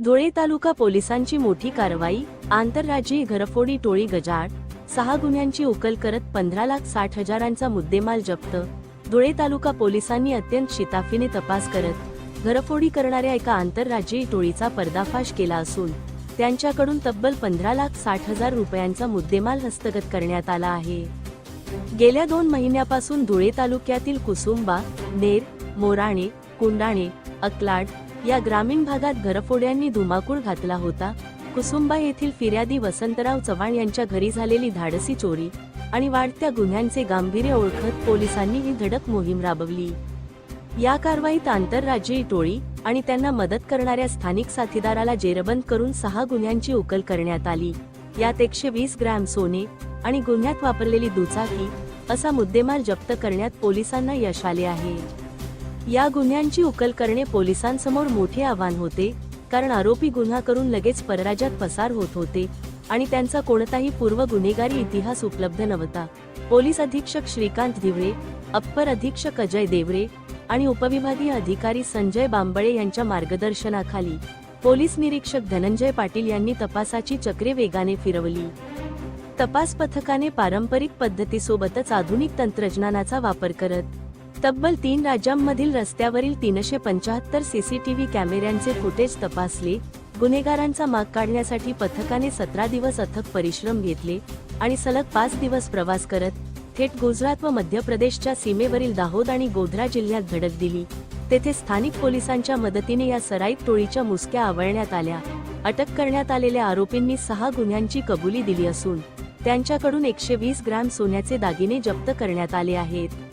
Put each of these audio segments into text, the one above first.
धुळे तालुका पोलिसांची मोठी कारवाई, आंतरराज्यीय घरफोडी टोळी गजाआड, 6 गुन्ह्यांची उकल करत 15,60,000चा मुद्देमाल जप्त। धुळे तालुका पोलिसांनी अत्यंत शिताफीने तपास करत घरफोडी करणाऱ्या एका आंतरराज्यीय टोळीचा पर्दाफाश केला असून त्यांच्याकडून तब्बल 15,60,000 रुपयांचा मुद्देमाल हस्तगत करण्यात आला आहे। गेल्या 2 महिन्यापासून धुळे तालुक्यातील कुसुंबा, नेर, मोराणे, कुंडाणे, अकलाड या ग्रामीण भागात घरफोड्यांनी धुमाकूळ घातला होता। कुसुंबा येथील फिर्यादी वसंतराव चव्हाण यांच्या घरी झालेली धाडसी चोरी आणि वाढत्या गुन्ह्यांचे गांभीर्य ओळखत पोलिसांनी ही धडक मोहीम राबवली। या कारवाईत आंतरराज्यीय टोळी आणि त्यांना मदत करणाऱ्या स्थानिक साथीदाराला जेरबंद करून 6 गुन्ह्यांची उकल करण्यात आली। यात 120 ग्रॅम सोने आणि गुन्ह्यात वापरलेली दुचाकी असा मुद्देमाल जप्त करण्यात पोलिसांना यश आले आहे। या गुन्ह्यांची उकल करणे पोलिसांसमोर मोठे आव्हान होते, कारण आरोपी गुन्हा करून लगेच परराज्यात पसार होत होते आणि त्यांचा कोणताही पूर्व गुन्हेगारी इतिहास उपलब्ध नव्हता। पोलीस अधीक्षक श्रीकांत दिवळे, अप्पर अधीक्षक अजय देवरे आणि उपविभागीय अधिकारी संजय बांबळे यांच्या मार्गदर्शनाखाली पोलीस निरीक्षक धनंजय पाटील यांनी तपासाची चक्रे वेगाने फिरवली। तपास पथकाने पारंपरिक पद्धतीसोबतच आधुनिक तंत्रज्ञानाचा वापर करत तब्बल 3 राज्यांमधील रस्त्यावरील 375 सीसीटीव्ही कॅमेऱ्यांचे फुटेज तपासले। गुन्हेगारांचा माग काढण्यासाठी पथकाने 17 दिवस अथक परिश्रम घेतले आणि सलग 5 दिवस प्रवास करत थेट गुजरात व मध्य प्रदेशच्या सीमेवरील दाहोद आणि गोध्रा जिल्ह्यात धडक दिली। तेथे स्थानिक पोलिसांच्या मदतीने या सराईत टोळीच्या मुसक्या आवळण्यात आल्या। अटक करण्यात आलेल्या आरोपींनी 6 गुन्ह्यांची कबुली दिली असून त्यांच्याकडून 120 ग्रॅम सोन्याचे दागिने जप्त करण्यात आले आहेत।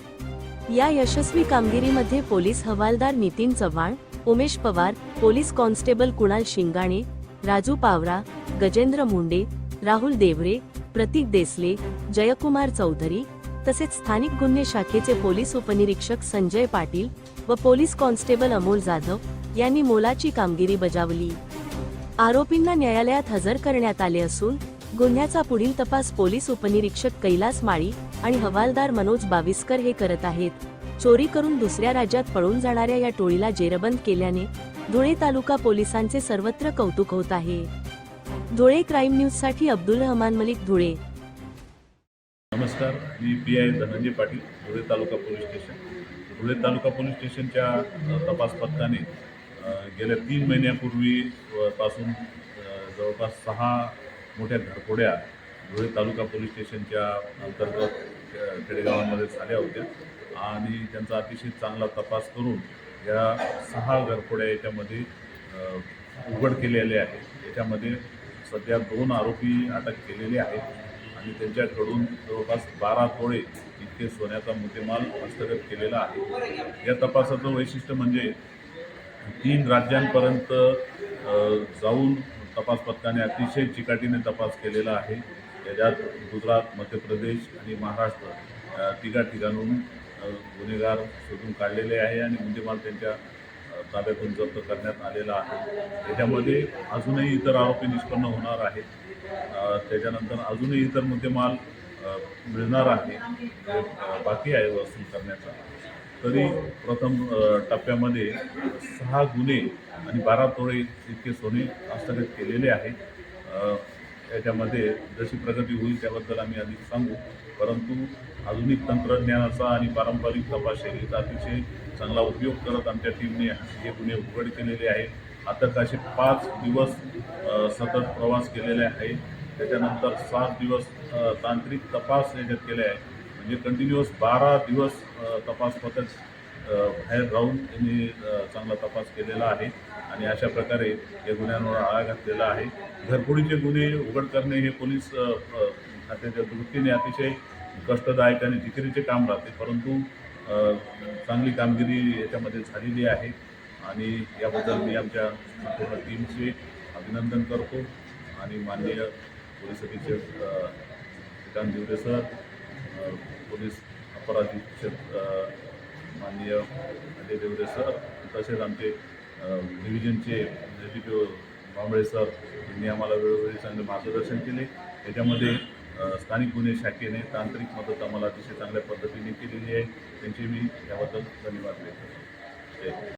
या यशस्वी कामगिरीमध्ये पोलीस हवालदार नितीन चव्हाण, उमेश पवार, पोलीस कॉन्स्टेबल कुणाल शिंगाणे, राजू पावरा, गजेंद्र मुंडे, राहुल देवरे, प्रतीक देसले, जयकुमार चौधरी तसेच स्थानिक गुन्हे शाखेचे पोलीस उपनिरीक्षक संजय पाटील व पोलीस कॉन्स्टेबल अमोल जाधव यांनी मोलाची कामगिरी बजावली। आरोपींना न्यायालयात हजर करण्यात आले असून गुन्ह्याचा पुढील तपास पोलीस उपनिरीक्षक कैलास माळी आणि हवालदार मनोज बाविस्कर हे करत आहेत। चोरी करून दुसऱ्या राज्यात पळून जाणाऱ्या या टोळीला जेरबंद केल्याने धुळे तालुका पोलिसांचे सर्वत्र कौतुक होत आहे। धुळे क्राईम न्यूज साठी अब्दुल रहमान मलिक, धुळे। नमस्कार, मी पी.आय. धनंजय पाटील, धुळे तालुका पोलीस स्टेशन। धुळे तालुका पोलीस स्टेशनच्या तपास पथकाने गेल्या 3 महिन्यापूर्वी पासून जवळपास 6 मोठ्या घरफोड्या धुळे तालुका पोलीस स्टेशनच्या अंतर्गत खेडेगावांमध्ये झाल्या होत्या आणि त्यांचा अतिशय चांगला तपास करून या 6 घरफोड्या याच्यामध्ये उघड केलेले आहेत। याच्यामध्ये सध्या 2 आरोपी अटक केलेले आहेत आणि त्यांच्याकडून जवळपास 12 तोळे इतके सोन्याचा मुद्देमाल हस्तगत केलेला आहे। या तपासाचं वैशिष्ट्य म्हणजे 3 राज्यांपर्यंत जाऊन तपास पथकाने अतिशय चिकाटीने तपास केलेला आहे। याच्यात गुजरात, मध्य प्रदेश आणि महाराष्ट्र 3 ठिकाणून गुन्हेगार शोधून काढलेले आहे आणि मुद्देमाल त्यांच्या ताब्यातून जप्त करण्यात आलेला आहे। याच्यामध्ये अजूनही इतर आरोपी निष्पन्न होणार आहेत। त्याच्यानंतर अजूनही इतर मुद्देमाल मिळणार आहे, बाकी आहे वसूल करण्याचा। तरी प्रथम टप्प्यामध्ये 6 गुन्हे आणि 12 तोळे इतके सोने हस्तगत केलेले आहेत। याच्यामध्ये जशी प्रगती होईल त्याबद्दल आम्ही अधिक सांगू, परंतु आधुनिक तंत्रज्ञानाचा आणि पारंपरिक तपास शैलीचा अतिशय चांगला उपयोग करत आमच्या टीमने हे गुन्हे उघड केलेले आहेत। आता असे 5 दिवस सतत प्रवास केलेले आहे। त्याच्यानंतर 7 दिवस तांत्रिक तपास याच्यात केले आहे, म्हणजे कंटिन्युअस 12 दिवस तपास पथक बाहेर राहून त्यांनी चांगला तपास केलेला आहे आणि अशा प्रकारे या गुन्ह्यांवर आळा घातलेला आहे। घरफोडीचे गुन्हे उघड करणे हे पोलीस खात्याच्या दृष्टीने अतिशय कष्टदायक आणि जिकिरीचे काम राहते, परंतु चांगली कामगिरी याच्यामध्ये झालेली आहे आणि याबद्दल मी आमच्या संपूर्ण टीमचे अभिनंदन करतो आणि माननीय पोलीस अधीक्षक श्रीकांत दिवरे सर, पोलीस अपर अधीक्षक माननीय अजय देवरे सर, तसेच आमचे डिव्हिजनचे एक्झिक्युटिव्ह बांबळे सर यांनी आम्हाला वेळोवेळी चांगले मार्गदर्शन केले। याच्यामध्ये स्थानिक गुन्हे शाखेने तांत्रिक मदत आम्हाला अतिशय चांगल्या पद्धतीने केलेली आहे, त्यांचे मी याबद्दल धन्यवाद देतो।